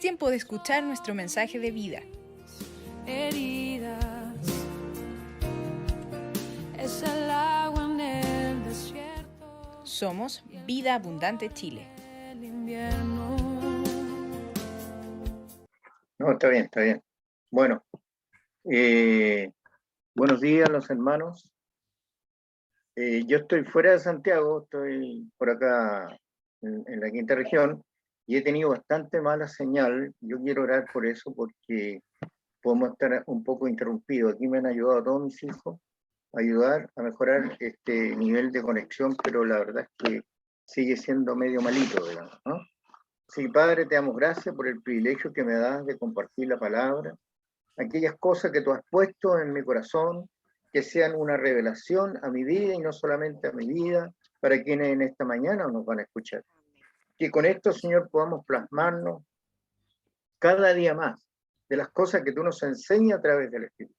tiempo de escuchar nuestro mensaje de vida. Heridas, es el agua en el desierto. Somos Vida Abundante Chile. El invierno. No, está bien, está bien. Bueno, buenos días los hermanos. Yo estoy fuera de Santiago, estoy por acá en la quinta región y he tenido bastante mala señal. Yo quiero orar por eso porque podemos estar un poco interrumpidos. Aquí me han ayudado todos mis hijos a ayudar a mejorar este nivel de conexión, pero la verdad es que sigue siendo medio malito, digamos, ¿no? Sí, Padre, te damos gracias por el privilegio que me das de compartir la palabra, aquellas cosas que tú has puesto en mi corazón, que sean una revelación a mi vida y no solamente a mi vida, para quienes en esta mañana nos van a escuchar. Que con esto, Señor, podamos plasmarnos cada día más de las cosas que tú nos enseñas a través del Espíritu.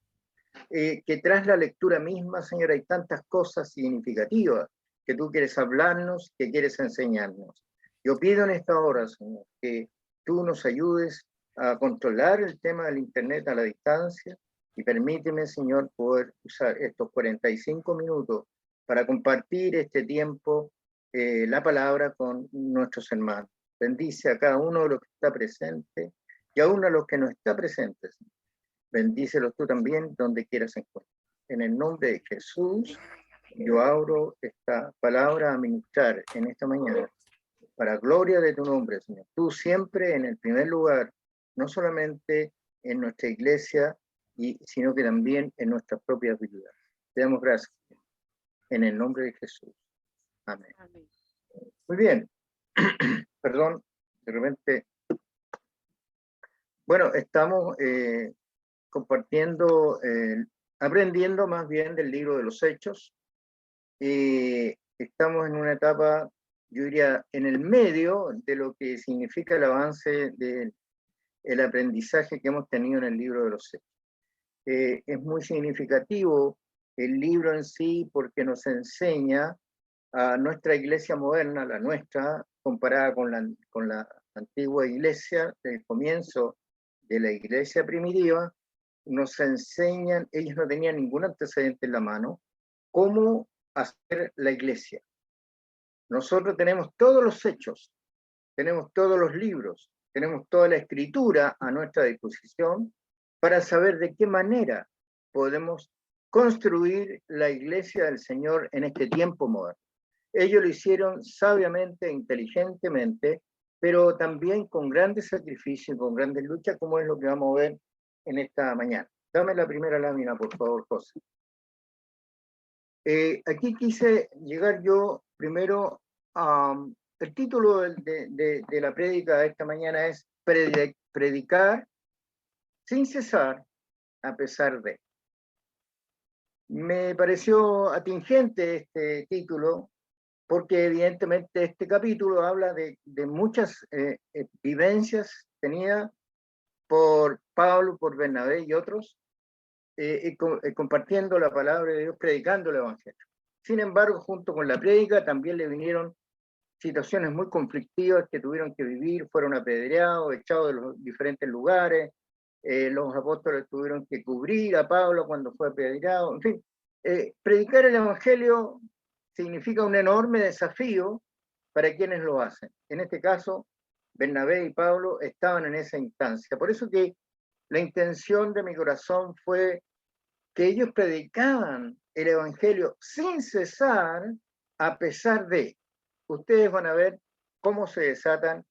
Que tras la lectura misma, Señor, hay tantas cosas significativas que tú quieres hablarnos, que quieres enseñarnos. Yo pido en esta hora, Señor, que tú nos ayudes a controlar el tema del Internet a la distancia y permíteme, Señor, poder usar estos 45 minutos para compartir este tiempo, la palabra con nuestros hermanos. Bendice a cada uno de los que está presente y aún a los que no está presentes. Bendícelos tú también donde quieras encontrar. En el nombre de Jesús, yo abro esta palabra a ministrar en esta mañana para gloria de tu nombre, Señor. Tú siempre en el primer lugar, no solamente en nuestra iglesia, sino que también en nuestras propias vidas. Te damos gracias en el nombre de Jesús. Amén. Amén. Muy bien. Perdón, de repente. Bueno, estamos compartiendo, aprendiendo más bien del libro de los Hechos. Estamos en una etapa, yo diría, en el medio de lo que significa el avance del aprendizaje que hemos tenido en el libro de los Hechos. Es muy significativo el libro en sí porque nos enseña a nuestra iglesia moderna, la nuestra, comparada con la antigua iglesia del comienzo de la iglesia primitiva, nos enseñan, ellos no tenían ningún antecedente en la mano, cómo hacer la iglesia. Nosotros tenemos todos los hechos, tenemos todos los libros, tenemos toda la escritura a nuestra disposición para saber de qué manera podemos construir la iglesia del Señor en este tiempo moderno. Ellos lo hicieron sabiamente, inteligentemente, pero también con grandes sacrificios, con grandes luchas, como es lo que vamos a ver en esta mañana. Dame la primera lámina, por favor, José. Aquí quise llegar yo primero a... el título de la prédica de esta mañana es Predicar sin cesar a pesar de. Me pareció atingente este título porque evidentemente este capítulo habla de muchas vivencias tenidas por Pablo, por Bernabé y otros, compartiendo la palabra de Dios, predicando el Evangelio. Sin embargo, junto con la prédica también le vinieron situaciones muy conflictivas que tuvieron que vivir, fueron apedreados, echados de los diferentes lugares, los apóstoles tuvieron que cubrir a Pablo cuando fue apedreado, en fin, predicar el Evangelio significa un enorme desafío para quienes lo hacen. En este caso, Bernabé y Pablo estaban en esa instancia. Por eso que la intención de mi corazón fue que ellos predicaban el Evangelio sin cesar a pesar de. Ustedes van a ver cómo se desatan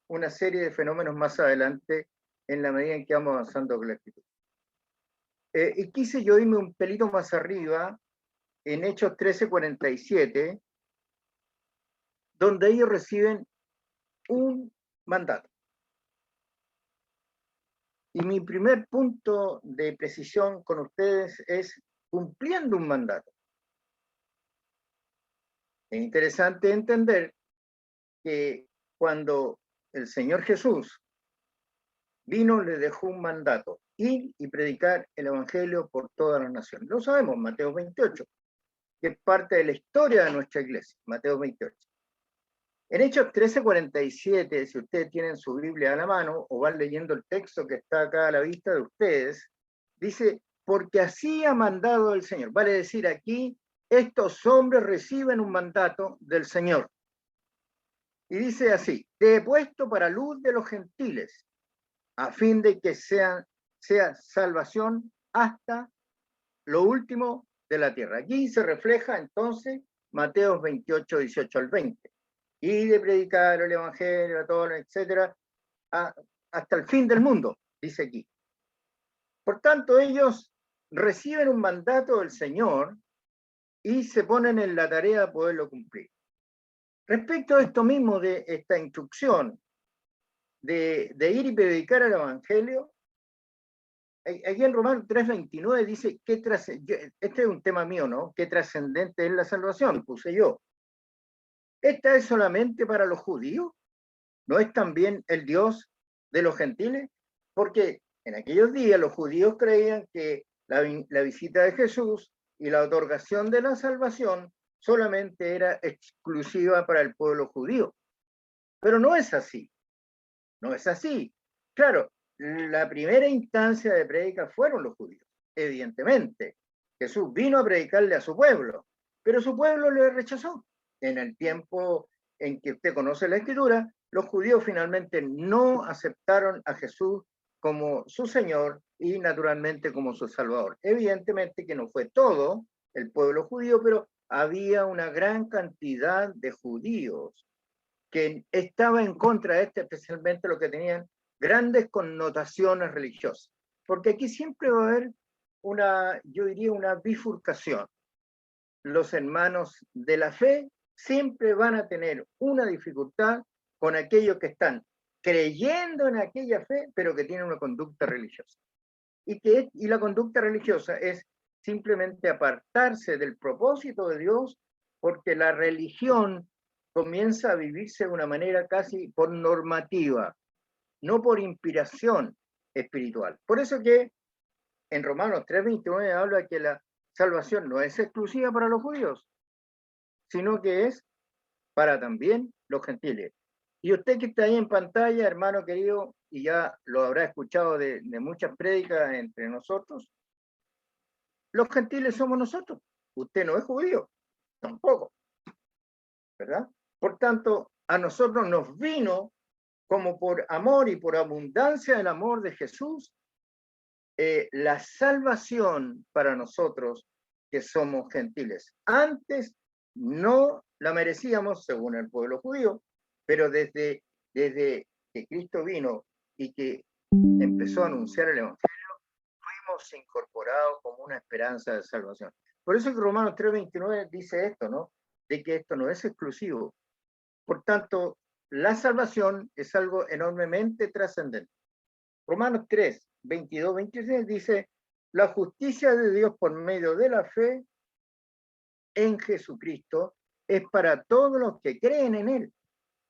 una serie de fenómenos más adelante en la medida en que vamos avanzando con la escritura. Y quise yo irme un pelito más arriba en Hechos 13:47, donde ellos reciben un mandato. Y mi primer punto de precisión con ustedes es cumpliendo un mandato. Es interesante entender que cuando el Señor Jesús vino, le dejó un mandato, ir y predicar el Evangelio por todas las naciones. Lo sabemos, Mateo 28, que es parte de la historia de nuestra iglesia, Mateo 28. En Hechos 13:47, si ustedes tienen su Biblia a la mano o van leyendo el texto que está acá a la vista de ustedes, dice, porque así ha mandado el Señor. Vale decir aquí, estos hombres reciben un mandato del Señor. Y dice así, te he puesto para luz de los gentiles, a fin de que sea salvación hasta lo último de la tierra. Aquí se refleja entonces Mateo 28, 18 al 20. Y de predicar el evangelio a todos, etcétera, hasta el fin del mundo, dice aquí. Por tanto, ellos reciben un mandato del Señor y se ponen en la tarea de poderlo cumplir. Respecto a esto mismo de esta instrucción de ir y predicar el evangelio, aquí en Romanos 3:29 dice, este es un tema mío, ¿no? ¿Qué trascendente es la salvación? Puse yo. ¿Esta es solamente para los judíos? ¿No es también el Dios de los gentiles? Porque en aquellos días los judíos creían que la visita de Jesús y la otorgación de la salvación solamente era exclusiva para el pueblo judío. Pero no es así. No es así. Claro, la primera instancia de prédica fueron los judíos, evidentemente. Jesús vino a predicarle a su pueblo, pero su pueblo le rechazó. En el tiempo en que usted conoce la Escritura, los judíos finalmente no aceptaron a Jesús como su Señor y naturalmente como su Salvador. Evidentemente que no fue todo el pueblo judío, pero había una gran cantidad de judíos que estaba en contra de este, especialmente los que tenían grandes connotaciones religiosas. Porque aquí siempre va a haber yo diría, una bifurcación. Los hermanos de la fe siempre van a tener una dificultad con aquellos que están creyendo en aquella fe, pero que tienen una conducta religiosa. Y la conducta religiosa es simplemente apartarse del propósito de Dios, porque la religión comienza a vivirse de una manera casi por normativa, no por inspiración espiritual. Por eso que en Romanos 3:29 habla que la salvación no es exclusiva para los judíos, sino que es para también los gentiles. Y usted que está ahí en pantalla, hermano querido, y ya lo habrá escuchado de muchas prédicas entre nosotros, los gentiles somos nosotros. Usted no es judío, tampoco, ¿verdad? Por tanto, a nosotros nos vino como por amor y por abundancia del amor de Jesús, la salvación para nosotros que somos gentiles. Antes no la merecíamos según el pueblo judío, pero desde que Cristo vino y que empezó a anunciar el evangelio, fuimos incorporados como una esperanza de salvación. Por eso que Romanos 3:29 dice esto, ¿no? De que esto no es exclusivo. Por tanto, la salvación es algo enormemente trascendente. Romanos 3:22-23 dice, la justicia de Dios por medio de la fe en Jesucristo es para todos los que creen en Él.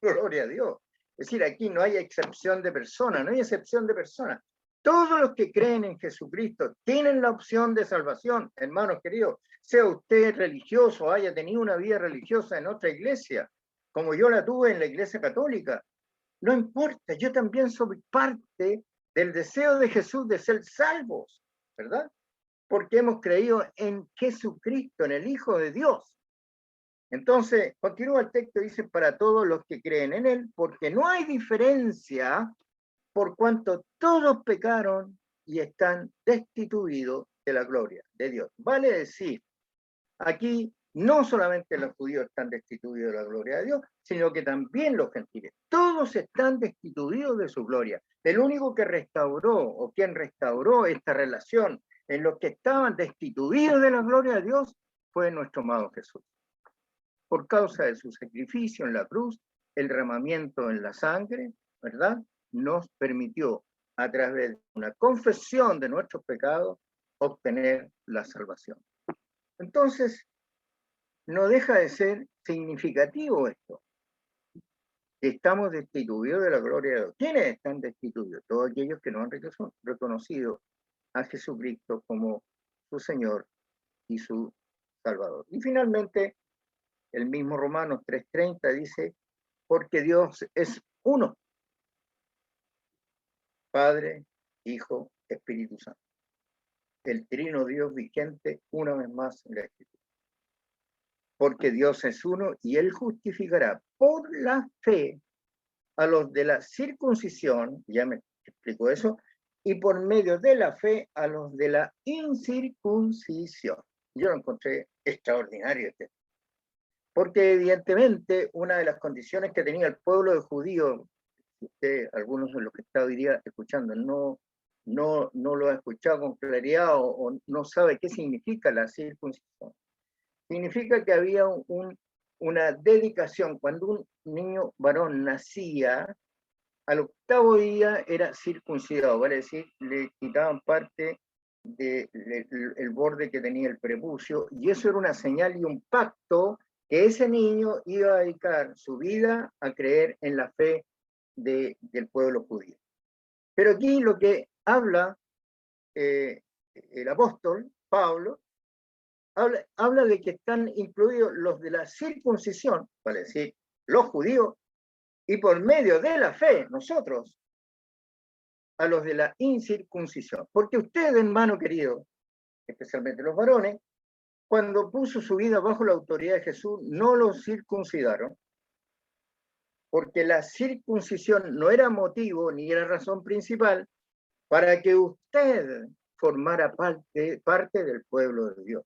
Gloria a Dios. Es decir, aquí no hay excepción de persona, no hay excepción de persona. Todos los que creen en Jesucristo tienen la opción de salvación, hermanos queridos, sea usted religioso, haya tenido una vida religiosa en otra iglesia, como yo la tuve en la iglesia católica, no importa, yo también soy parte del deseo de Jesús de ser salvos, ¿verdad? Porque hemos creído en Jesucristo, en el Hijo de Dios. Entonces, continúa el texto, dice, para todos los que creen en Él, porque no hay diferencia por cuanto todos pecaron y están destituidos de la gloria de Dios. Vale decir, aquí no solamente los judíos están destituidos de la gloria de Dios, sino que también los gentiles. Todos están destituidos de su gloria. El único que restauró o quien restauró esta relación en los que estaban destituidos de la gloria de Dios fue nuestro amado Jesús. Por causa de su sacrificio en la cruz, el derramamiento en la sangre, ¿verdad? Nos permitió, a través de una confesión de nuestros pecados, obtener la salvación. Entonces, no deja de ser significativo esto, que estamos destituidos de la gloria de Dios. ¿Quiénes están destituidos? Todos aquellos que no han reconocido a Jesucristo como su Señor y su Salvador. Y finalmente, el mismo Romanos 3:30 dice, porque Dios es uno, Padre, Hijo, Espíritu Santo. El trino Dios vigente una vez más en la Escritura. Porque Dios es uno y Él justificará por la fe a los de la circuncisión, ya me explico eso, y por medio de la fe a los de la incircuncisión. Yo lo encontré extraordinario este. Porque evidentemente una de las condiciones que tenía el pueblo de judío, usted, algunos de los que está hoy día escuchando, no lo ha escuchado con claridad o no sabe qué significa la circuncisión. Significa que había una dedicación. Cuando un niño varón nacía, al octavo día era circuncidado, vale decir, le quitaban parte del borde que tenía el prepucio, y eso era una señal y un pacto que ese niño iba a dedicar su vida a creer en la fe del pueblo judío. Pero aquí lo que habla el apóstol Pablo, habla de que están incluidos los de la circuncisión, vale decir, los judíos, y por medio de la fe, nosotros, a los de la incircuncisión. Porque ustedes, hermano querido, especialmente los varones, cuando puso su vida bajo la autoridad de Jesús, no lo circuncidaron, porque la circuncisión no era motivo ni era razón principal para que usted formara parte del pueblo de Dios.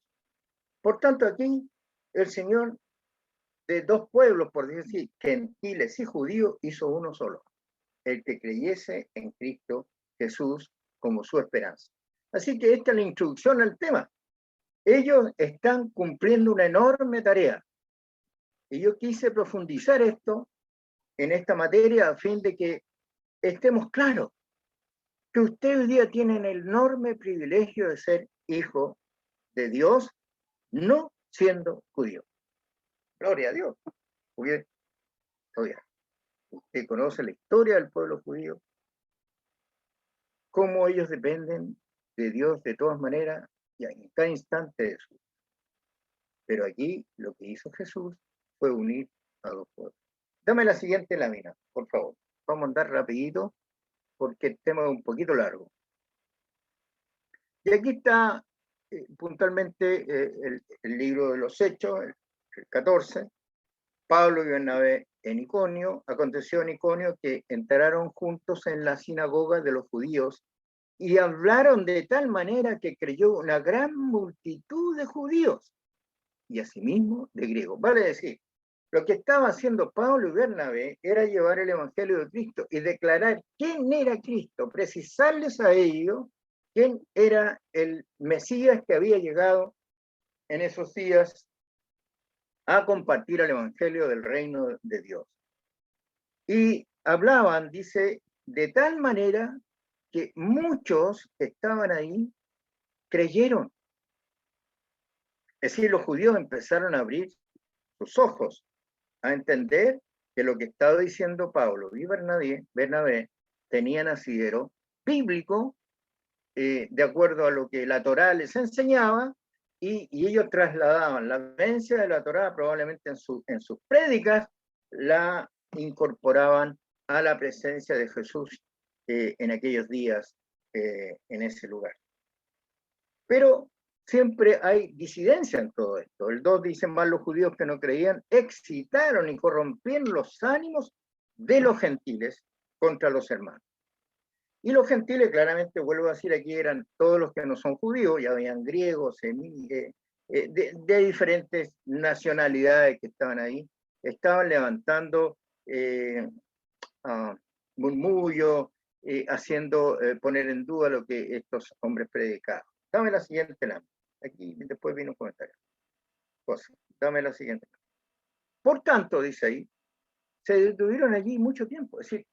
Por tanto, aquí el Señor de dos pueblos, por decir, gentiles y judíos, hizo uno solo, el que creyese en Cristo Jesús como su esperanza. Así que esta es la introducción al tema. Ellos están cumpliendo una enorme tarea. Y yo quise profundizar esto en esta materia a fin de que estemos claros que ustedes hoy día tienen el enorme privilegio de ser hijo de Dios, no siendo judío. Gloria a Dios. Porque, oiga, usted conoce la historia del pueblo judío, cómo ellos dependen de Dios de todas maneras y en cada instante de su vida. Pero aquí lo que hizo Jesús fue unir a dos pueblos. Dame la siguiente lámina, por favor. Vamos a andar rapidito porque el tema es un poquito largo. Y aquí está puntualmente el libro de los Hechos, el 14. Pablo y Bernabé en Iconio. Aconteció en Iconio que entraron juntos en la sinagoga de los judíos y hablaron de tal manera que creyó una gran multitud de judíos y asimismo de griegos. Vale decir, lo que estaba haciendo Pablo y Bernabé era llevar el evangelio de Cristo y declarar quién era Cristo, precisarles a ellos quién era el Mesías que había llegado en esos días a compartir el evangelio del reino de Dios. Y hablaban, dice, de tal manera que muchos que estaban ahí creyeron. Es decir, los judíos empezaron a abrir sus ojos, a entender que lo que estaba diciendo Pablo y Bernabé tenían asidero bíblico, de acuerdo a lo que la Torá les enseñaba, y ellos trasladaban la vivencia de la Torá, probablemente en sus prédicas, la incorporaban a la presencia de Jesús en aquellos días en ese lugar. Pero siempre hay disidencia en todo esto. El 2 dice, más los judíos que no creían excitaron y corrompieron los ánimos de los gentiles contra los hermanos. Y los gentiles, claramente, vuelvo a decir, aquí eran todos los que no son judíos, ya habían griegos, de diferentes nacionalidades que estaban ahí, estaban levantando murmullo, haciendo poner en duda lo que estos hombres predicaban. Dame la siguiente lámina. Aquí después viene un comentario. Dame la siguiente. Por tanto, dice ahí, se detuvieron allí mucho tiempo. Es decir,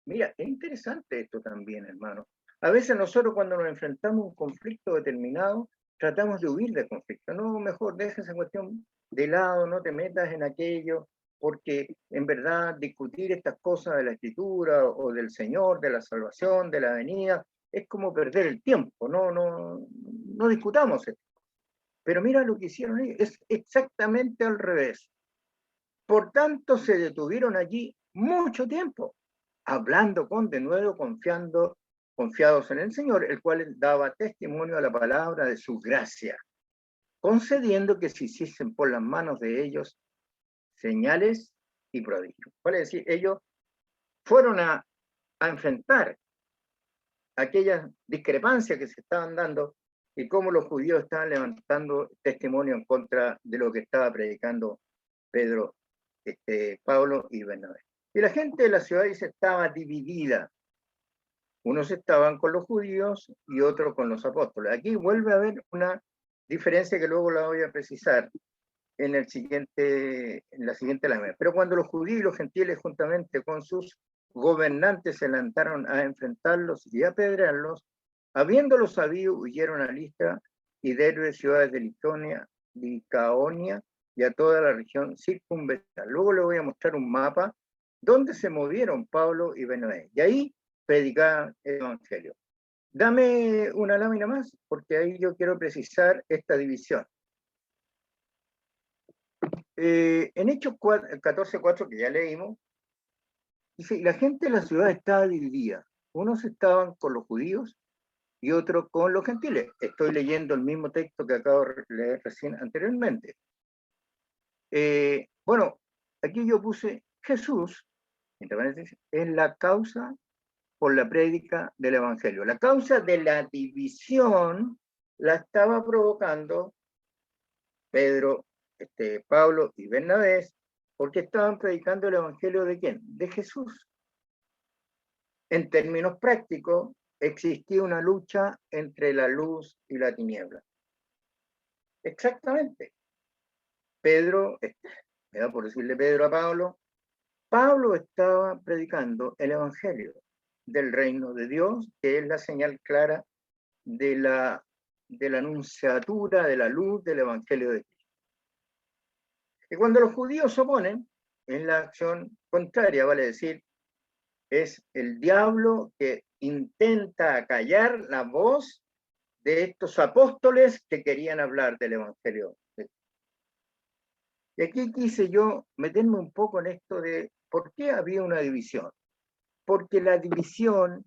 mira, es interesante esto también, hermano. A veces nosotros cuando nos enfrentamos a un conflicto determinado, tratamos de huir del conflicto. No, mejor deja esa cuestión de lado, no te metas en aquello, porque en verdad discutir estas cosas de la Escritura o del Señor, de la salvación, de la venida, es como perder el tiempo. No discutamos esto. Pero mira lo que hicieron ellos, es exactamente al revés. Por tanto, se detuvieron allí mucho tiempo, hablando con denuedo, confiados en el Señor, el cual daba testimonio a la palabra de su gracia, concediendo que se hiciesen por las manos de ellos señales y prodigios. Vale decir, ellos fueron a enfrentar aquellas discrepancias que se estaban dando y cómo los judíos estaban levantando testimonio en contra de lo que estaba predicando Pedro, Pablo y Bernabé. Y la gente de la ciudad dice estaba dividida. Unos estaban con los judíos y otros con los apóstoles. Aquí vuelve a haber una diferencia que luego la voy a precisar en la siguiente lámina. Pero cuando los judíos y los gentiles juntamente con sus gobernantes se lanzaron a enfrentarlos y a apedrearlos, habiéndolos sabido, huyeron a Listra y Derbe, ciudades de Licaonia y a toda la región circunvecinal. Luego le voy a mostrar un mapa donde se movieron Pablo y Bernabé. Y ahí predicaban el evangelio. Dame una lámina más, porque ahí yo quiero precisar esta división. En Hechos 14:4, que ya leímos, dice, la gente de la ciudad estaba dividida. Unos estaban con los judíos y otros con los gentiles. Estoy leyendo el mismo texto que acabo de leer recién anteriormente. Bueno, aquí yo puse Jesús, entre paréntesis, es la causa por la prédica del evangelio. La causa de la división la estaba provocando Pedro, Pablo y Bernabé, porque estaban predicando el evangelio ¿de quién? De Jesús. En términos prácticos, existía una lucha entre la luz y la tiniebla. Exactamente. Pedro, me da por decirle Pedro a Pablo, Pablo estaba predicando el evangelio del reino de Dios, que es la señal clara de la anunciatura, de la luz del evangelio de Cristo. Y cuando los judíos se oponen, es la acción contraria, vale decir, es el diablo que intenta acallar la voz de estos apóstoles que querían hablar del evangelio. Y aquí quise yo meterme un poco en esto de por qué había una división. Porque la división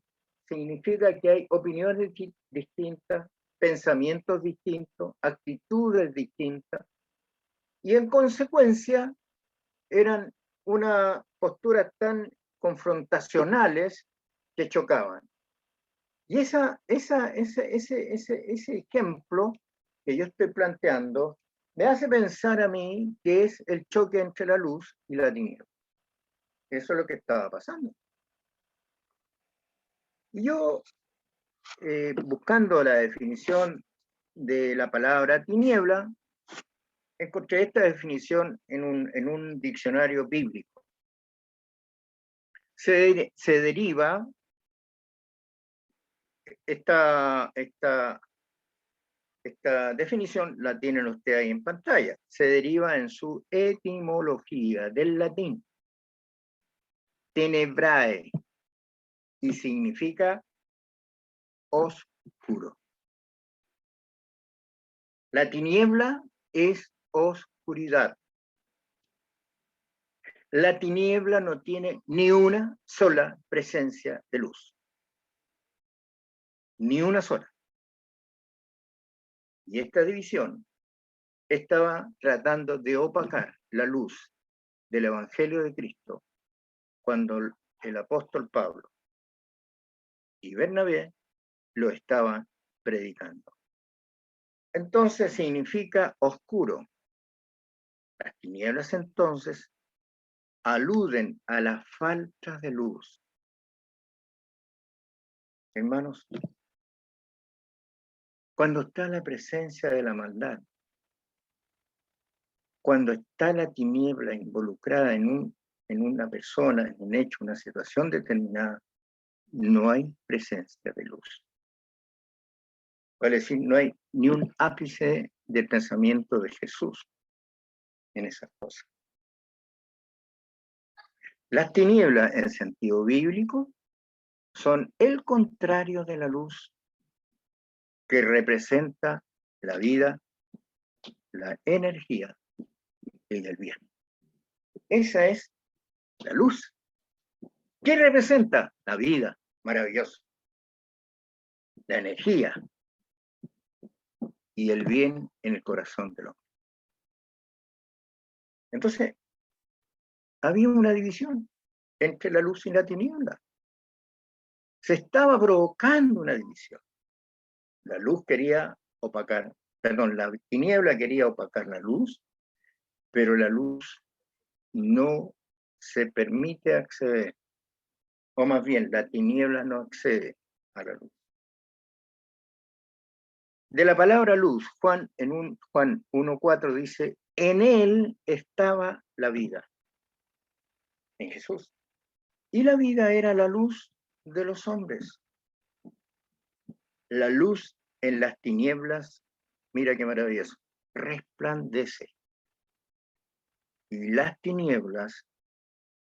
significa que hay opiniones distintas, pensamientos distintos, actitudes distintas, y en consecuencia eran unas posturas tan confrontacionales que chocaban. Y ese ejemplo que yo estoy planteando me hace pensar a mí que es el choque entre la luz y la tiniebla. Eso es lo que estaba pasando. Y yo, buscando la definición de la palabra tiniebla, encontré esta definición en un diccionario bíblico. Se deriva, esta definición la tienen ustedes ahí en pantalla, se deriva en su etimología del latín, tenebrae, y significa oscuro. La tiniebla es oscuridad. La tiniebla no tiene ni una sola presencia de luz. Ni una sola. Y esta división estaba tratando de opacar la luz del Evangelio de Cristo cuando el apóstol Pablo y Bernabé lo estaban predicando. Entonces significa oscuro. Las tinieblas entonces aluden a la falta de luz. Hermanos, cuando está la presencia de la maldad, cuando está la tiniebla involucrada en una persona, en un hecho, una situación determinada, no hay presencia de luz. Vale decir, no hay ni un ápice de pensamiento de Jesús en esas cosas. Las tinieblas, en sentido bíblico, son el contrario de la luz, que representa la vida, la energía y el bien. Esa es la luz. ¿Qué representa? La vida, maravilloso. La energía y el bien en el corazón del hombre. Entonces, había una división entre la luz y la tiniebla. Se estaba provocando una división. La luz quería opacar, perdón, la tiniebla quería opacar la luz, pero la luz no se permite acceder, o más bien, la tiniebla no accede a la luz. De la palabra luz, Juan 1:4 dice, en él estaba la vida, en Jesús. Y la vida era la luz de los hombres. La luz en las tinieblas, mira qué maravilloso, resplandece. Y las tinieblas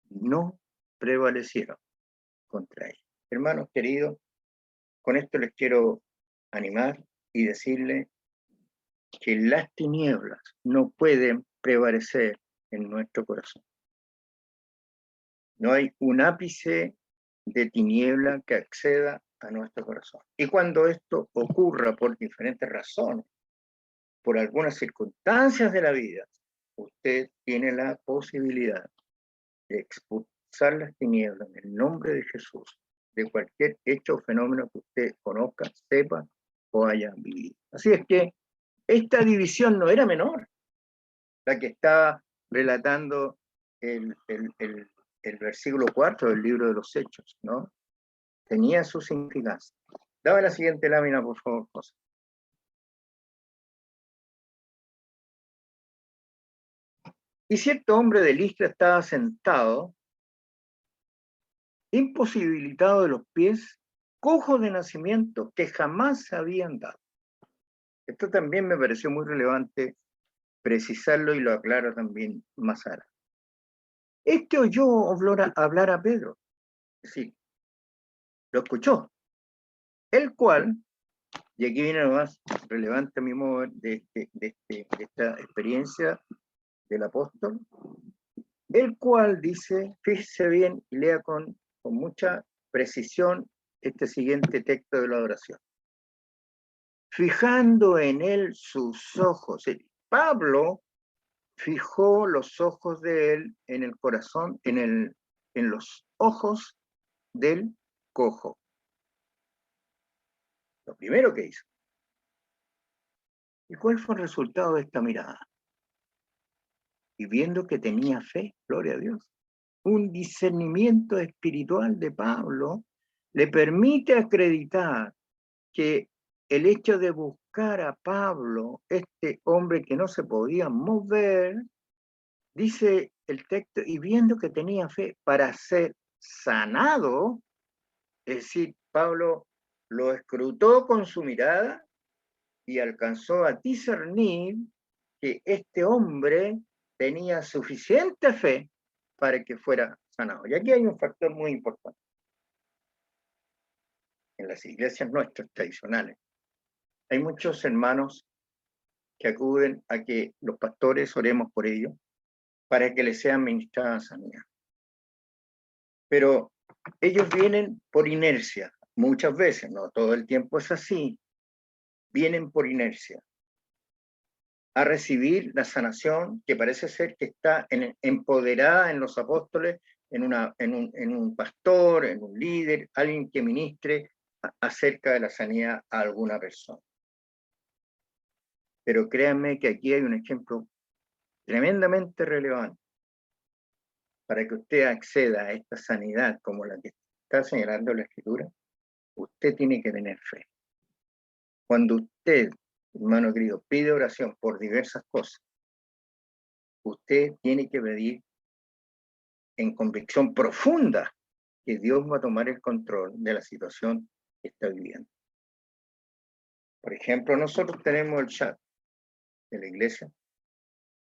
no prevalecieron contra ella. Hermanos queridos, con esto les quiero animar y decirles que las tinieblas no pueden prevalecer en nuestro corazón. No hay un ápice de tiniebla que acceda a nuestro corazón. Y cuando esto ocurra por diferentes razones, por algunas circunstancias de la vida, usted tiene la posibilidad de expulsar las tinieblas en el nombre de Jesús, de cualquier hecho o fenómeno que usted conozca, sepa o haya vivido. Así es que esta división no era menor, la que está relatando el versículo 4 del libro de los Hechos, ¿no? Tenía su significancia. Dame la siguiente lámina, por favor, José. Y cierto hombre de Listra estaba sentado, imposibilitado de los pies, cojo de nacimiento, que jamás se habían dado. Esto también me pareció muy relevante precisarlo y lo aclaro también más adelante. Este oyó hablar a Pedro, es decir, lo escuchó, el cual, y aquí viene lo más relevante a mi modo de esta experiencia del apóstol, el cual dice, fíjese bien y lea con mucha precisión este siguiente texto de la oración. Fijando en él sus ojos. Pablo fijó los ojos de él en el corazón, en los ojos del cojo. Lo primero que hizo. ¿Y cuál fue el resultado de esta mirada? Y viendo que tenía fe, gloria a Dios, un discernimiento espiritual de Pablo le permite acreditar que el hecho de buscar a Pablo, este hombre que no se podía mover, dice el texto, y viendo que tenía fe para ser sanado, es decir, Pablo lo escrutó con su mirada y alcanzó a discernir que este hombre tenía suficiente fe para que fuera sanado. Y aquí hay un factor muy importante. En las iglesias nuestras tradicionales, hay muchos hermanos que acuden a que los pastores oremos por ellos para que les sea administrada sanidad. Pero ellos vienen por inercia, muchas veces, no todo el tiempo es así, vienen por inercia a recibir la sanación que parece ser que está empoderada en los apóstoles, en un pastor, en un líder, alguien que ministre acerca de la sanidad a alguna persona. Pero créanme que aquí hay un ejemplo tremendamente relevante para que usted acceda a esta sanidad como la que está señalando la Escritura. Usted tiene que tener fe. Cuando usted, hermano querido, pide oración por diversas cosas, usted tiene que pedir en convicción profunda que Dios va a tomar el control de la situación que está viviendo. Por ejemplo, nosotros tenemos el chat de la iglesia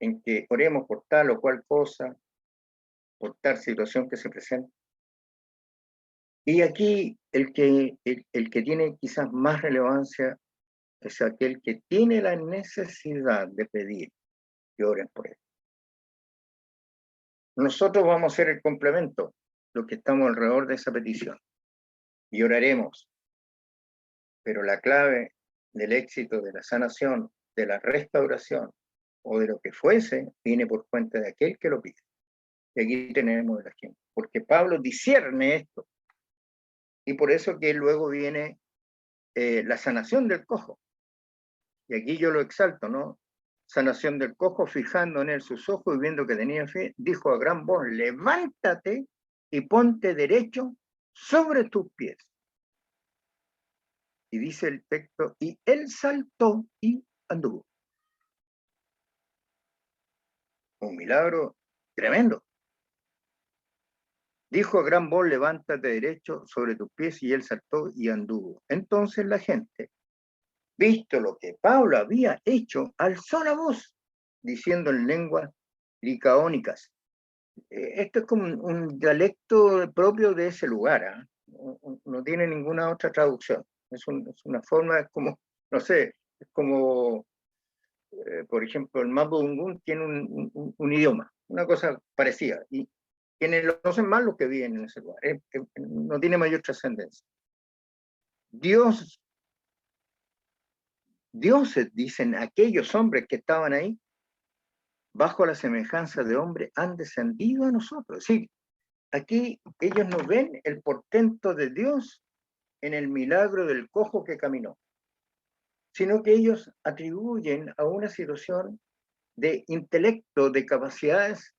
en que oremos por tal o cual cosa, por tal situación que se presenta. Y aquí el que tiene quizás más relevancia es aquel que tiene la necesidad de pedir que oren por él. nosotros vamos a ser el complemento, los que estamos alrededor de esa petición, y oraremos. Pero la clave del éxito de la sanación, de la restauración o de lo que fuese, viene por cuenta de aquel que lo pide. Y aquí tenemos el ejemplo, porque Pablo discierne esto, y por eso que luego viene la sanación del cojo. Y aquí yo lo exalto, ¿no? Sanación del cojo, fijando en él sus ojos y viendo que tenía fe, dijo a gran voz, levántate y ponte derecho sobre tus pies. Y dice el texto, y él saltó y anduvo. Un milagro tremendo. Dijo a gran voz, levántate derecho sobre tus pies, y él saltó y anduvo. Entonces la gente, visto lo que Pablo había hecho, alzó la voz, diciendo en lenguas licaónicas. Esto es como un dialecto propio de ese lugar, ¿eh? No tiene ninguna otra traducción. Es una forma, es como, no sé, es como, por ejemplo, el Mapudungun tiene un idioma, una cosa parecida. Y quienes lo conocen más los que viven en ese lugar. No tiene mayor trascendencia. Dioses, dicen aquellos hombres que estaban ahí, bajo la semejanza de hombre, han descendido a nosotros. Sí, aquí ellos no ven el portento de Dios en el milagro del cojo que caminó, sino que ellos atribuyen a una situación de intelecto, de capacidades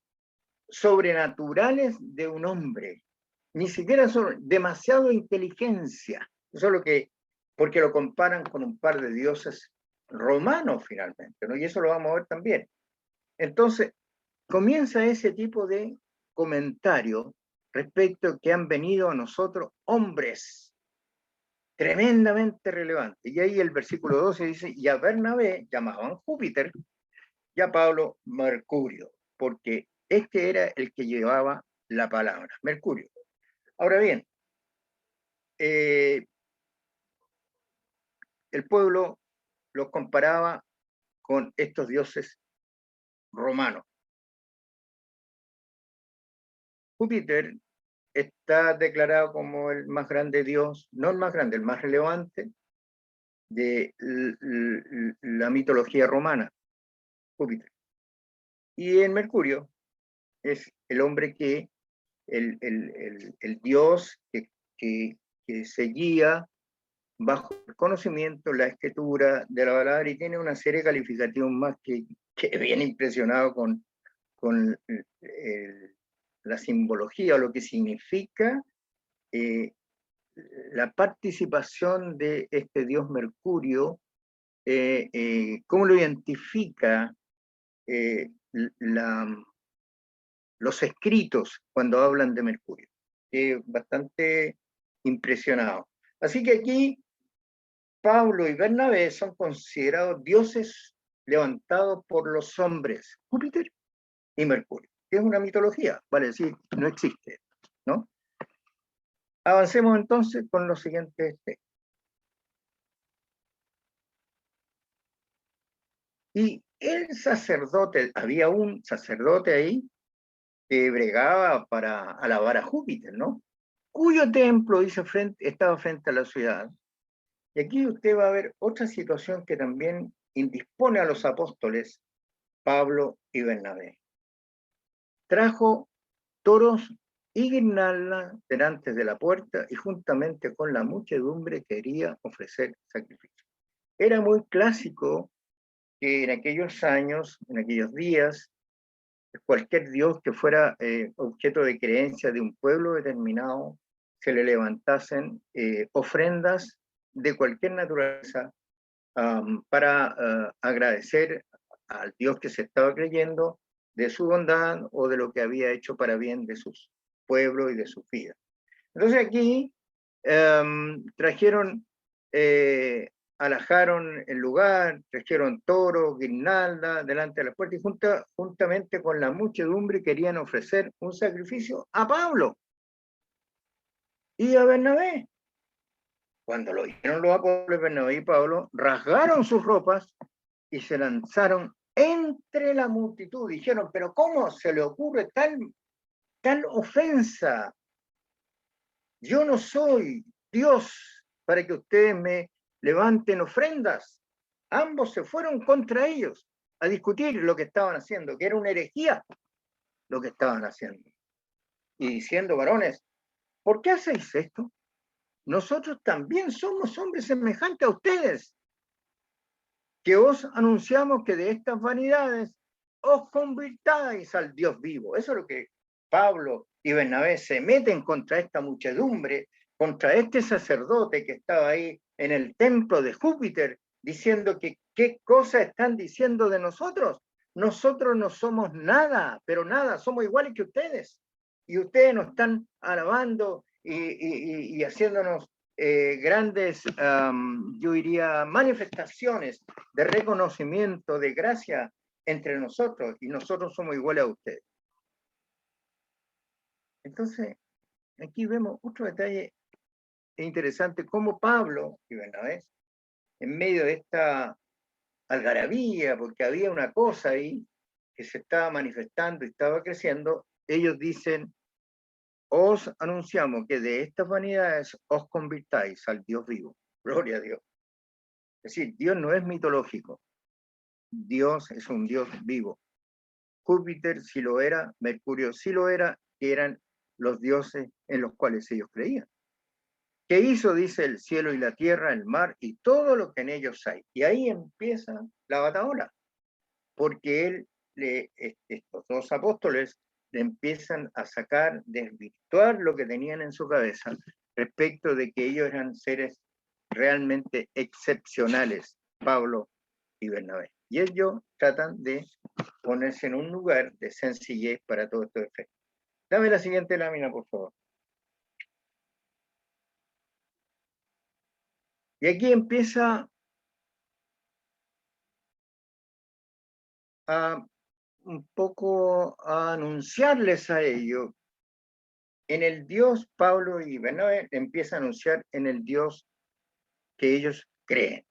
sobrenaturales de un hombre. Ni siquiera son demasiado inteligencia. Eso es lo que, porque lo comparan con un par de dioses romanos finalmente, ¿no? Y eso lo vamos a ver también. Entonces, comienza ese tipo de comentario respecto a que han venido a nosotros hombres tremendamente relevantes. Y ahí el versículo 12 dice, y a Bernabé llamaban Júpiter, y a Pablo Mercurio, porque este era el que llevaba la palabra, Mercurio. Ahora bien, el pueblo los comparaba con estos dioses romanos. Júpiter está declarado como el más grande dios, no el más grande, el más relevante de la mitología romana, Júpiter. Y en Mercurio es el hombre que, el dios que seguía bajo el conocimiento, la escritura de la palabra, y tiene una serie de calificativos más que viene impresionado con la simbología o lo que significa la participación de este dios Mercurio, cómo lo identifica los escritos cuando hablan de Mercurio. Bastante impresionado. Así que aquí Pablo y Bernabé son considerados dioses levantados por los hombres, Júpiter y Mercurio, que es una mitología, vale decir, no existe, ¿no? Avancemos entonces con los siguientes textos. Y el sacerdote, había un sacerdote ahí que bregaba para alabar a Júpiter, ¿no? Cuyo templo, dice, estaba frente a la ciudad. Y aquí usted va a ver otra situación que también indispone a los apóstoles Pablo y Bernabé. Trajo toros y guirnaldas delante de la puerta y juntamente con la muchedumbre quería ofrecer sacrificio. Era muy clásico que en aquellos años, en aquellos días, cualquier dios que fuera objeto de creencia de un pueblo determinado, se le levantasen ofrendas de cualquier naturaleza para agradecer al Dios que se estaba creyendo de su bondad o de lo que había hecho para bien de sus pueblos y de sus vidas. Entonces aquí trajeron, alajaron el lugar, trajeron toros, guirnalda delante de la puerta y juntamente con la muchedumbre querían ofrecer un sacrificio a Pablo y a Bernabé. Cuando lo vieron los apóstoles Bernabé y Pablo, rasgaron sus ropas y se lanzaron entre la multitud. Dijeron, pero ¿cómo se le ocurre tal tal ofensa. Yo no soy Dios para que ustedes me levanten ofrendas. Ambos se fueron contra ellos a discutir lo que estaban haciendo, que era una herejía lo que estaban haciendo. Y diciendo, varones, ¿por qué hacéis esto? Nosotros también somos hombres semejantes a ustedes, que os anunciamos que de estas vanidades os convirtáis al Dios vivo. Eso es lo que Pablo y Bernabé se meten contra esta muchedumbre, contra este sacerdote que estaba ahí en el templo de Júpiter, diciendo que qué cosas están diciendo de nosotros. Nosotros no somos nada, pero nada, somos iguales que ustedes. Y ustedes nos están alabando y haciéndonos grandes, yo diría, manifestaciones de reconocimiento, de gracia entre nosotros, y nosotros somos iguales a ustedes. Entonces, aquí vemos otro detalle interesante, como Pablo y Bernabé, en medio de esta algarabía, porque había una cosa ahí que se estaba manifestando y estaba creciendo, ellos dicen, os anunciamos que de estas vanidades os convirtáis al Dios vivo. Gloria a Dios. Es decir, Dios no es mitológico. Dios es un Dios vivo. Júpiter sí lo era, Mercurio sí lo era, que eran los dioses en los cuales ellos creían. ¿Qué hizo? Dice el cielo y la tierra, el mar y todo lo que en ellos hay. Y ahí empieza la batahola, porque estos dos apóstoles le empiezan a sacar, desvirtuar lo que tenían en su cabeza respecto de que ellos eran seres realmente excepcionales, Pablo y Bernabé. Y ellos tratan de ponerse en un lugar de sencillez para todo estos efectos. Dame la siguiente lámina, por favor. Y aquí empieza a un poco a anunciarles a ellos en el Dios. Pablo y Bernabé empieza a anunciar en el Dios que ellos creen.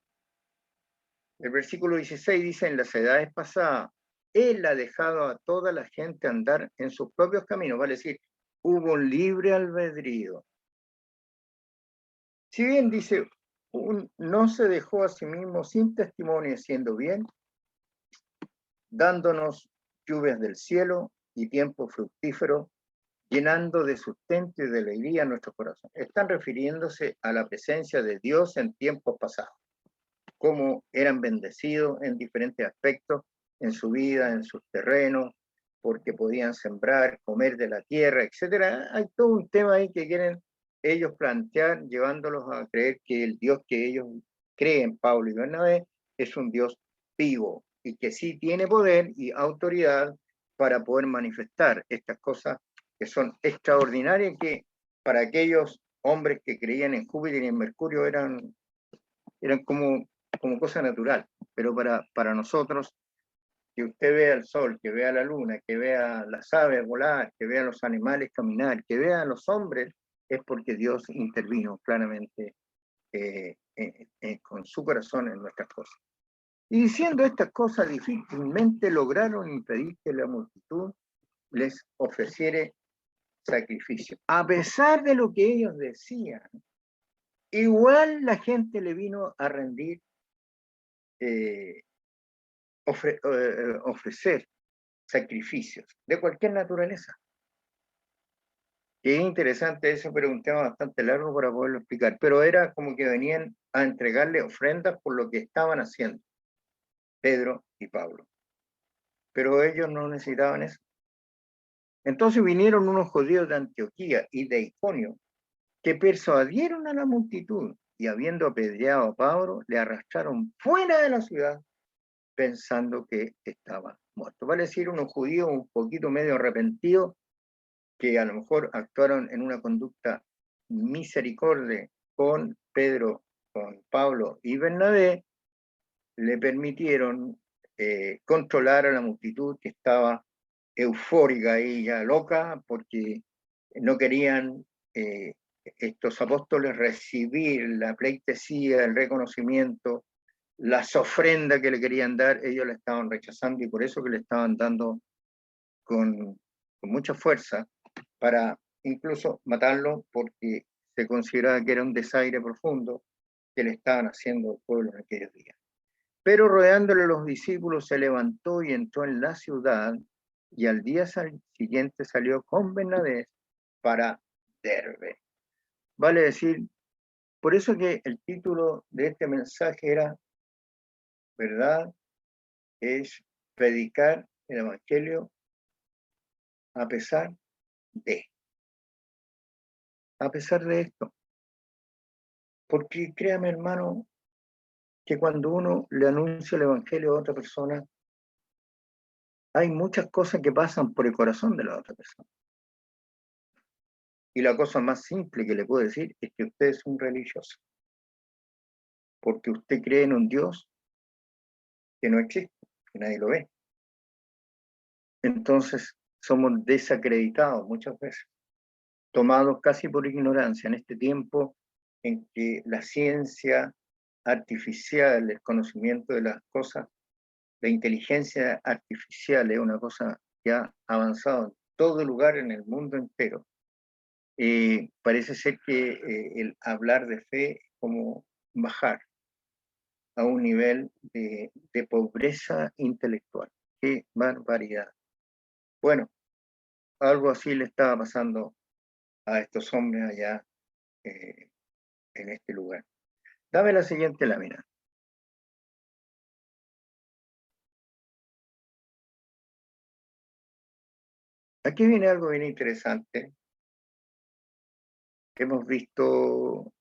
El versículo 16 dice, en las edades pasadas, Él ha dejado a toda la gente andar en sus propios caminos, vale decir, hubo un libre albedrío. Si bien dice, no se dejó a sí mismo sin testimonio, siendo bien, dándonos lluvias del cielo y tiempo fructífero, llenando de sustento y de alegría nuestro corazón. Están refiriéndose a la presencia de Dios en tiempos pasados, cómo eran bendecidos en diferentes aspectos, en su vida, en sus terrenos, porque podían sembrar, comer de la tierra, etc. Hay todo un tema ahí que quieren ellos plantear, llevándolos a creer que el Dios que ellos creen, Pablo y Bernabé, es un Dios vivo y que sí tiene poder y autoridad para poder manifestar estas cosas que son extraordinarias, que para aquellos hombres que creían en Júpiter y en Mercurio eran como cosa natural, pero para nosotros, que usted vea el sol, que vea la luna, que vea las aves volar, que vea los animales caminar, que vea a los hombres, es porque Dios intervino claramente con su corazón en nuestras cosas. Y diciendo estas cosas, difícilmente lograron impedir que la multitud les ofreciere sacrificio. A pesar de lo que ellos decían, igual la gente le vino a rendir, ofrecer sacrificios de cualquier naturaleza. Y es interesante eso, pero es un tema bastante largo para poderlo explicar. Pero era como que venían a entregarle ofrendas por lo que estaban haciendo Pedro y Pablo. Pero ellos no necesitaban eso. Entonces vinieron unos judíos de Antioquía y de Iconio que persuadieron a la multitud y habiendo apedreado a Pablo, le arrastraron fuera de la ciudad pensando que estaba muerto. Vale decir, unos judíos un poquito medio arrepentidos que a lo mejor actuaron en una conducta misericordia con Pedro, con Pablo y Bernabé, le permitieron controlar a la multitud que estaba eufórica y ya loca porque no querían estos apóstoles recibir la pleitesía, el reconocimiento, las ofrendas que le querían dar, ellos la estaban rechazando y por eso que le estaban dando con mucha fuerza para incluso matarlo porque se consideraba que era un desaire profundo que le estaban haciendo al pueblo en aquellos días. Pero rodeándole los discípulos se levantó y entró en la ciudad, y al día siguiente salió con Bernabé para Derbe. Vale decir, por eso que el título de este mensaje era, ¿verdad? Es predicar el Evangelio a pesar de. A pesar de esto. Porque créame, hermano, que cuando uno le anuncia el Evangelio a otra persona, hay muchas cosas que pasan por el corazón de la otra persona. Y la cosa más simple que le puedo decir es que usted es un religioso. Porque usted cree en un Dios que no existe, que nadie lo ve. Entonces somos desacreditados muchas veces, tomados casi por ignorancia en este tiempo en que la ciencia artificial, el conocimiento de las cosas, la inteligencia artificial es una cosa que ha avanzado en todo lugar en el mundo entero. Parece ser que el hablar de fe es como bajar a un nivel de pobreza intelectual. ¡Qué barbaridad! Bueno, algo así le estaba pasando a estos hombres allá en este lugar. Dame la siguiente lámina. Aquí viene algo bien interesante. Hemos visto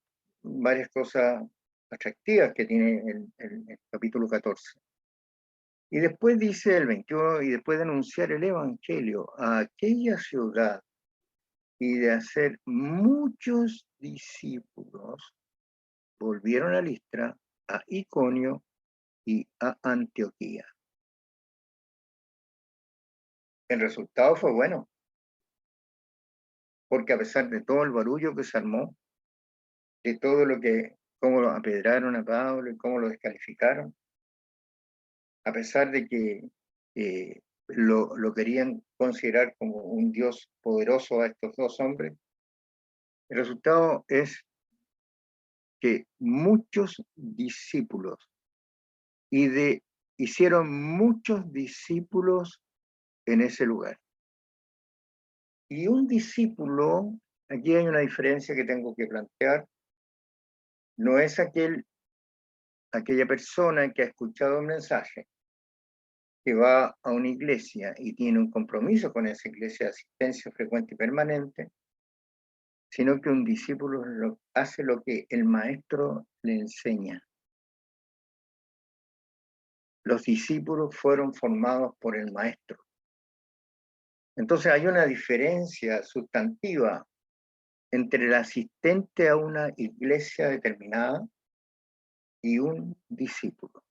varias cosas atractivas que tiene el capítulo 14. Y después dice el 21, y después de anunciar el Evangelio a aquella ciudad y de hacer muchos discípulos, volvieron a Listra, a Iconio y a Antioquía. El resultado fue bueno, porque a pesar de todo el barullo que se armó, de todo lo que, cómo lo apedraron a Pablo y cómo lo descalificaron, a pesar de que lo querían considerar como un Dios poderoso a estos dos hombres, el resultado es que muchos discípulos hicieron muchos discípulos en ese lugar. Y un discípulo, aquí hay una diferencia que tengo que plantear, no es aquella persona que ha escuchado un mensaje, que va a una iglesia y tiene un compromiso con esa iglesia de asistencia frecuente y permanente, sino que un discípulo hace lo que el maestro le enseña. Los discípulos fueron formados por el maestro. Entonces hay una diferencia sustantiva entre el asistente a una iglesia determinada y un discípulo.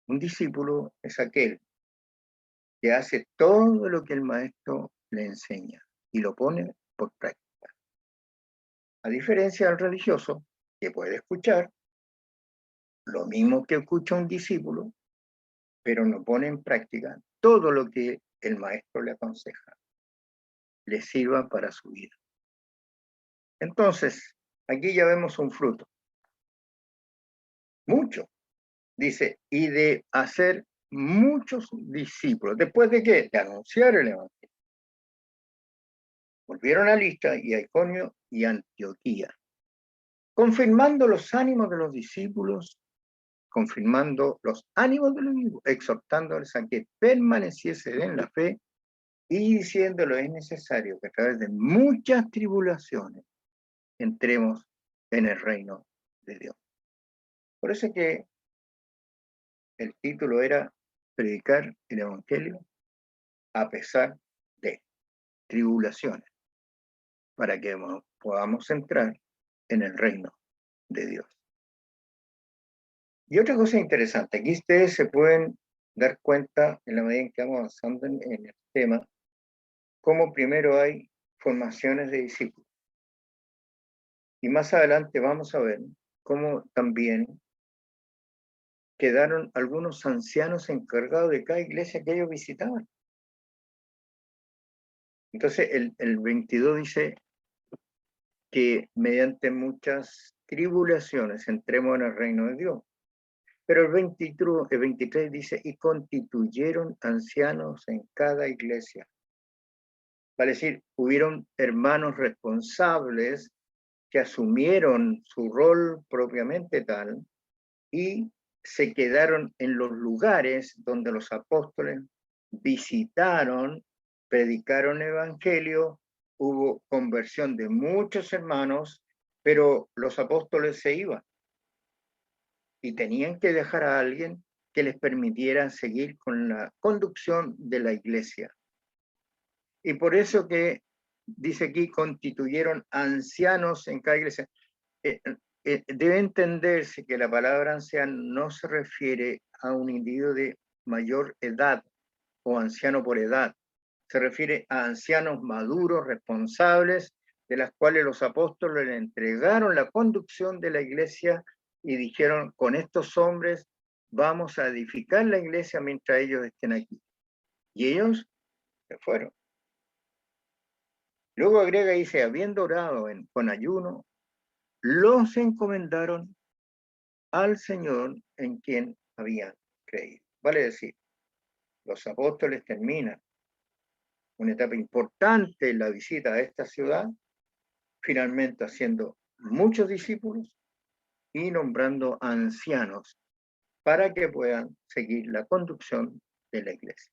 Un discípulo es aquel que hace todo lo que el maestro le enseña y lo pone por práctica. A diferencia del religioso, que puede escuchar lo mismo que escucha un discípulo, pero no pone en práctica todo lo que el maestro le aconseja, le sirva para su vida. Entonces, aquí ya vemos un fruto. Mucho. Dice, y de hacer muchos discípulos. ¿Después de qué? De anunciar el Evangelio. Volvieron a Listra y a Iconio y Antioquía, confirmando los ánimos de los discípulos, exhortándoles a que permaneciesen en la fe y diciéndolo es necesario que a través de muchas tribulaciones entremos en el reino de Dios. Por eso que el título era predicar el Evangelio a pesar de tribulaciones, para que podamos entrar en el reino de Dios. Y otra cosa interesante, aquí ustedes se pueden dar cuenta en la medida en que vamos avanzando en el tema, cómo primero hay formaciones de discípulos. Y más adelante vamos a ver cómo también quedaron algunos ancianos encargados de cada iglesia que ellos visitaban. Entonces el 22 dice que mediante muchas tribulaciones entremos en el reino de Dios. Pero el 23 dice, y constituyeron ancianos en cada iglesia. Vale decir, hubieron hermanos responsables que asumieron su rol propiamente tal y se quedaron en los lugares donde los apóstoles visitaron, predicaron el evangelio, hubo conversión de muchos hermanos, pero los apóstoles se iban y tenían que dejar a alguien que les permitiera seguir con la conducción de la iglesia. Y por eso que dice aquí, constituyeron ancianos en cada iglesia. Debe entenderse que la palabra anciano no se refiere a un individuo de mayor edad o anciano por edad. Se refiere a ancianos maduros, responsables, de las cuales los apóstoles le entregaron la conducción de la iglesia y dijeron, con estos hombres vamos a edificar la iglesia mientras ellos estén aquí. Y ellos se fueron. Luego agrega y dice, habiendo orado con ayuno, los encomendaron al Señor en quien habían creído. Vale decir, los apóstoles terminan una etapa importante en la visita a esta ciudad, finalmente haciendo muchos discípulos y nombrando ancianos para que puedan seguir la conducción de la iglesia.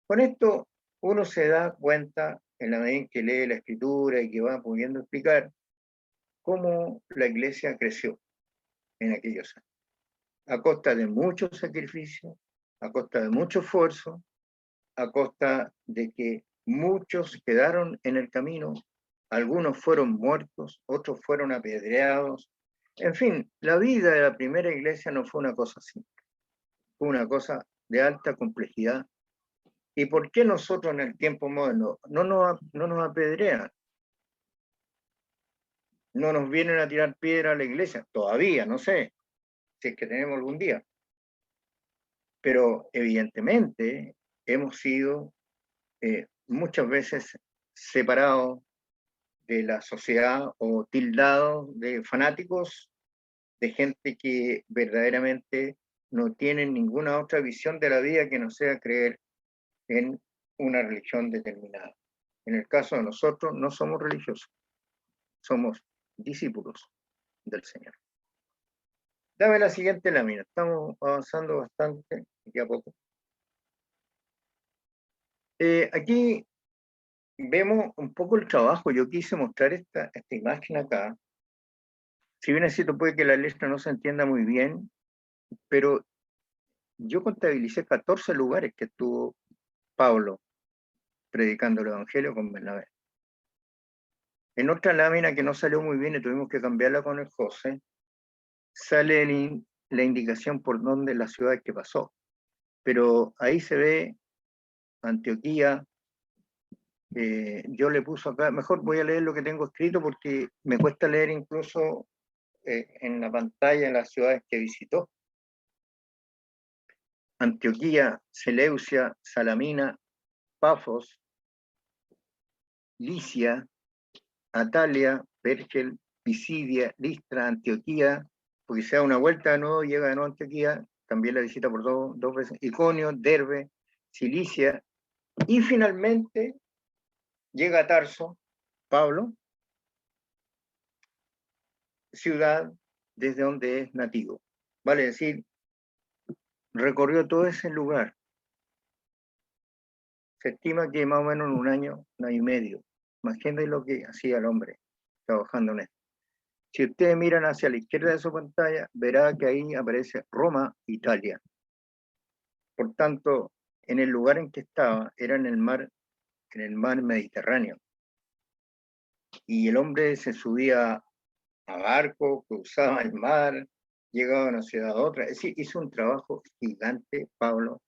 Con esto uno se da cuenta, en la medida en que lee la escritura y que va pudiendo explicar, cómo la iglesia creció en aquellos años, a costa de mucho sacrificio, a costa de mucho esfuerzo, a costa de que muchos quedaron en el camino, algunos fueron muertos, otros fueron apedreados. En fin, la vida de la primera iglesia no fue una cosa simple, fue una cosa de alta complejidad. ¿Y por qué nosotros en el tiempo moderno no nos apedrean? No nos vienen a tirar piedra a la iglesia, todavía, no sé, si es que tenemos algún día. Pero evidentemente hemos sido muchas veces separados de la sociedad o tildados de fanáticos, de gente que verdaderamente no tiene ninguna otra visión de la vida que no sea creer en una religión determinada. En el caso de nosotros, no somos religiosos, somos discípulos del Señor. Dame la siguiente lámina, estamos avanzando bastante, aquí a poco. Aquí vemos un poco el trabajo. Yo quise mostrar esta imagen acá. Si bien es cierto, puede que la letra no se entienda muy bien, pero yo contabilicé 14 lugares que estuvo Pablo predicando el Evangelio con Bernabé. En otra lámina que no salió muy bien y tuvimos que cambiarla con el José, sale la indicación por dónde la ciudad que pasó. Pero ahí se ve Antioquía. Yo le puse acá, mejor voy a leer lo que tengo escrito porque me cuesta leer incluso en la pantalla las ciudades que visitó. Antioquía, Seleucia, Salamina, Pafos, Licia, Atalia, Pergel, Pisidia, Listra, Antioquía, porque se da una vuelta de nuevo, llega de nuevo a Antioquía, también la visita por dos veces, Iconio, Derbe, Cilicia, y finalmente llega a Tarso, Pablo, ciudad desde donde es nativo. Vale decir, recorrió todo ese lugar. Se estima que más o menos en un año y medio. Imagínense lo que hacía el hombre trabajando en esto. Si ustedes miran hacia la izquierda de su pantalla, verá que ahí aparece Roma, Italia. Por tanto, en el lugar en que estaba, era en el mar Mediterráneo. Y el hombre se subía a barco, cruzaba el mar, llegaba de una ciudad a otra. Es decir, hizo un trabajo gigante, Pablo,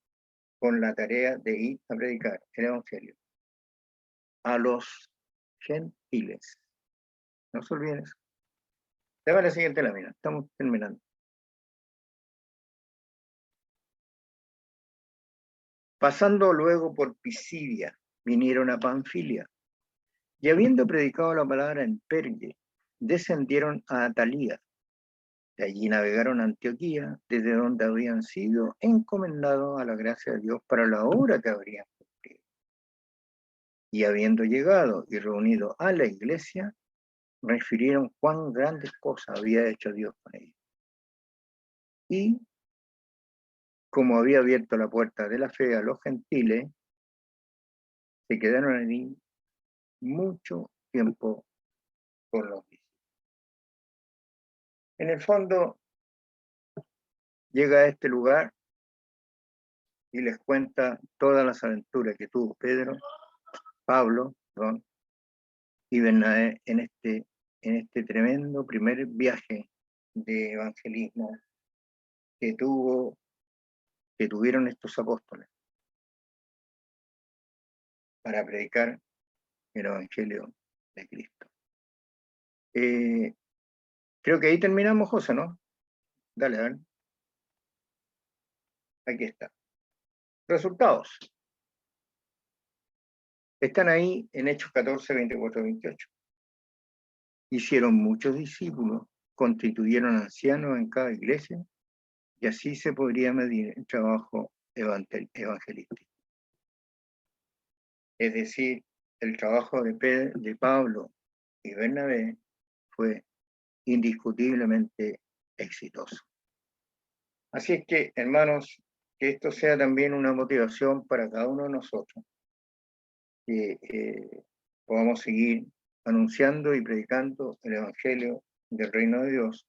con la tarea de ir a predicar el Evangelio a los gentiles. No se olviden eso. Dame la siguiente lámina, estamos terminando. Pasando luego por Pisidia, vinieron a Panfilia, Y habiendo predicado la palabra en Pergue, descendieron a Atalía. De allí navegaron a Antioquía, desde donde habían sido encomendados a la gracia de Dios para la obra que habrían cumplido. Y habiendo llegado y reunido a la iglesia, refirieron cuán grandes cosas había hecho Dios con ellos. Y como había abierto la puerta de la fe a los gentiles, se quedaron allí mucho tiempo con los discípulos. En el fondo, llega a este lugar y les cuenta todas las aventuras que tuvo Pablo, y Bernabé en este tremendo primer viaje de evangelismo que tuvieron estos apóstoles para predicar el evangelio de Cristo. Creo que ahí terminamos, José, ¿no? Dale, dale. Aquí está. Resultados. Están ahí en Hechos 14, 24, 28. Hicieron muchos discípulos, constituyeron ancianos en cada iglesia, y así se podría medir el trabajo evangelístico. Es decir, el trabajo de Pablo y Bernabé fue indiscutiblemente exitoso. Así es que, hermanos, que esto sea también una motivación para cada uno de nosotros, que podamos seguir anunciando y predicando el Evangelio del Reino de Dios,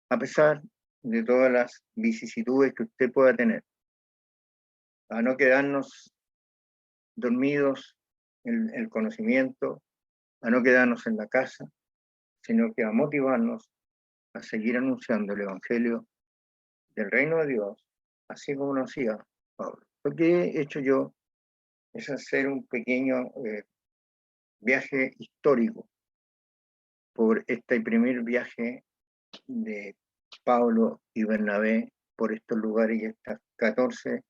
a pesar de todas las vicisitudes que usted pueda tener, a no quedarnos dormidos en el conocimiento, a no quedarnos en la casa, sino que a motivarnos a seguir anunciando el Evangelio del Reino de Dios, así como lo hacía Pablo. Lo que he hecho yo es hacer un pequeño viaje histórico por este primer viaje de Pablo y Bernabé por estos lugares y estos 14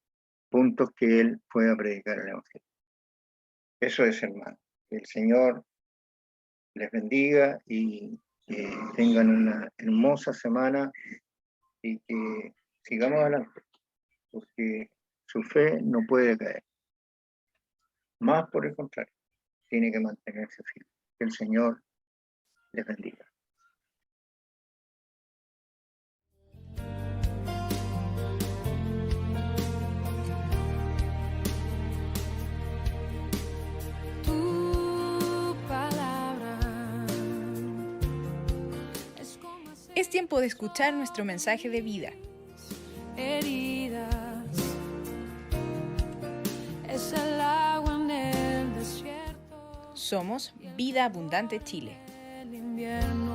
puntos que él fue a predicar el Evangelio. Eso es, hermano. Que el Señor les bendiga y que tengan una hermosa semana y que sigamos adelante, porque su fe no puede caer. Más por el contrario, tiene que mantenerse firme. Que el Señor les bendiga. Tu palabra es como Es tiempo de escuchar nuestro mensaje de vida. heridas, es el agua en el desierto. Somos Vida Abundante Chile. El invierno